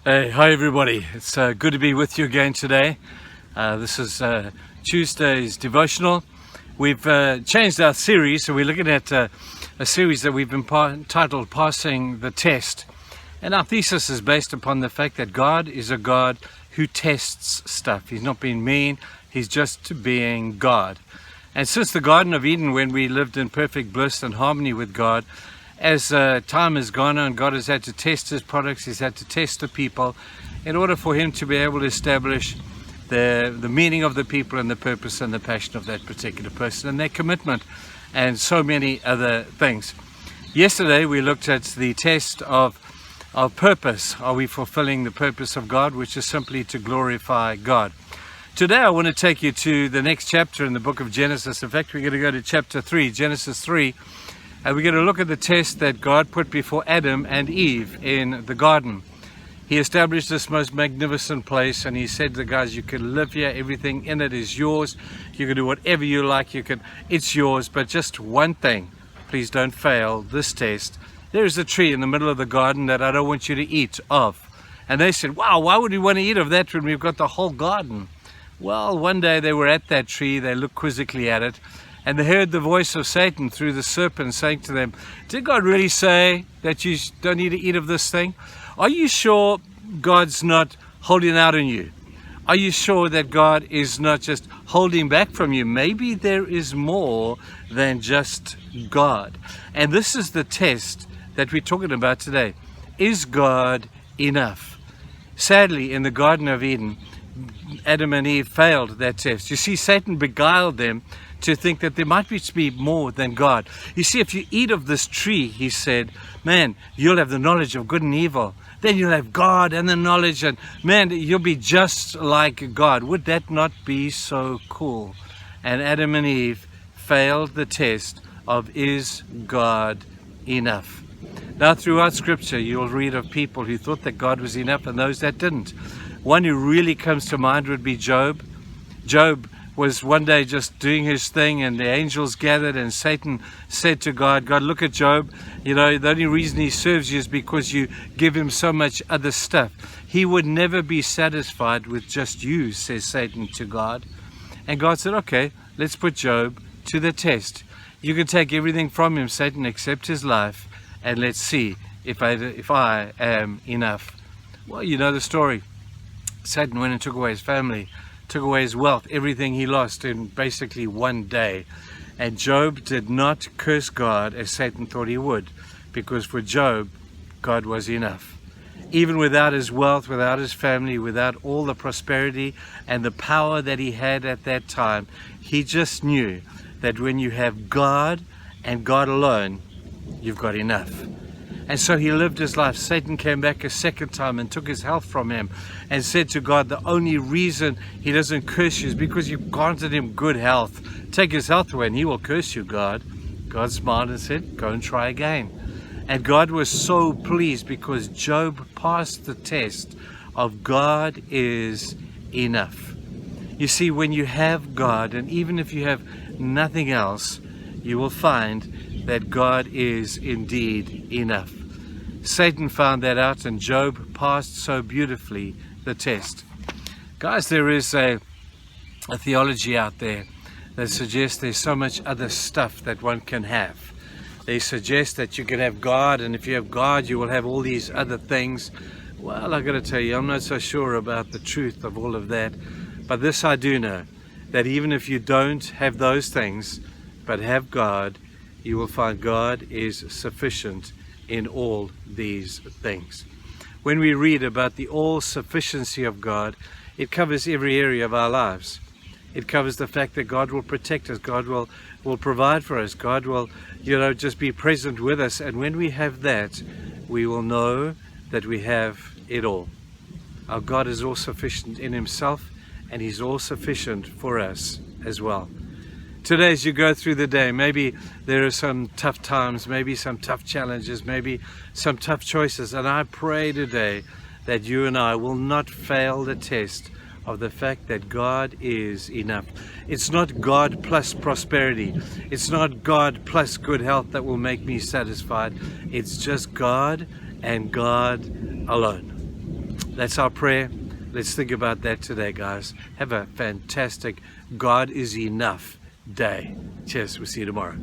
Hey, hi everybody. It's good to be with you again today. This is Tuesday's devotional. We've changed our series, so we're looking at a series that we've been titled Passing the Test. And our thesis is based upon the fact that God is a God who tests stuff. He's not being mean, He's just being God. And since the Garden of Eden, when we lived in perfect bliss and harmony with God, as time has gone on, God has had to test His products, He's had to test the people in order for Him to be able to establish the meaning of the people and the purpose and the passion of that particular person and their commitment and so many other things. Yesterday we looked at the test of purpose. Are we fulfilling the purpose of God, which is simply to glorify God? Today I want to take you to the next chapter in the book of Genesis. In fact, we're going to go to chapter 3, Genesis 3. And we're going to look at the test that God put before Adam and Eve in the garden. He established this most magnificent place, and He said to the guys, you can live here, everything in it is yours. You can do whatever you like, it's yours, but just one thing, please don't fail this test. There is a tree in the middle of the garden that I don't want you to eat of. And they said, wow, why would we want to eat of that when we've got the whole garden? Well, one day they were at that tree, they looked quizzically at it, and they heard the voice of Satan through the serpent saying to them, did God really say that you don't need to eat of this thing? Are you sure God's not holding out on you? Are you sure that God is not just holding back from you? Maybe there is more than just God. And this is the test that we're talking about today. Is God enough? Sadly, in the Garden of Eden, Adam and Eve failed that test. You see, Satan beguiled them to think that there might be more than God. You see, if you eat of this tree, he said, man, you'll have the knowledge of good and evil. Then you'll have God and the knowledge, and man, you'll be just like God. Would that not be so cool? And Adam and Eve failed the test of, is God enough? Now, throughout Scripture, you'll read of people who thought that God was enough and those that didn't. One who really comes to mind would be Job. Job was one day just doing his thing, and the angels gathered, and Satan said to God, God, look at Job. You know, the only reason he serves you is because you give him so much other stuff. He would never be satisfied with just you, says Satan to God. And God said, okay, let's put Job to the test. You can take everything from him, Satan, except his life, and let's see if I am enough. Well, you know the story. Satan went and took away his family, took away his wealth, everything he lost in basically one day. And Job did not curse God as Satan thought he would, because for Job, God was enough. Even without his wealth, without his family, without all the prosperity and the power that he had at that time, he just knew that when you have God and God alone, you've got enough. And so he lived his life. Satan came back a second time and took his health from him and said to God, the only reason he doesn't curse you is because you've granted him good health. Take his health away and he will curse you, God. God smiled and said, go and try again. And God was so pleased because Job passed the test of God is enough. You see, when you have God, and even if you have nothing else, you will find that God is indeed enough. Satan found that out, and Job passed so beautifully the test. Guys, there is a theology out there that suggests there's so much other stuff that one can have. They suggest that you can have God, and if you have God, you will have all these other things. Well, I've got to tell you, I'm not so sure about the truth of all of that. But this I do know, that even if you don't have those things, but have God, you will find God is sufficient in all these things. When we read about the all-sufficiency of God, it covers every area of our lives. It covers the fact that God will protect us, God will provide for us, God will, just be present with us. And when we have that, we will know that we have it all. Our God is all-sufficient in Himself, and He's all-sufficient for us as well. Today, as you go through the day, maybe there are some tough times, maybe some tough challenges, maybe some tough choices. And I pray today that you and I will not fail the test of the fact that God is enough. It's not God plus prosperity. It's not God plus good health that will make me satisfied. It's just God and God alone. That's our prayer. Let's think about that today, guys. Have a fantastic God is enough day. Cheers. We'll see you tomorrow.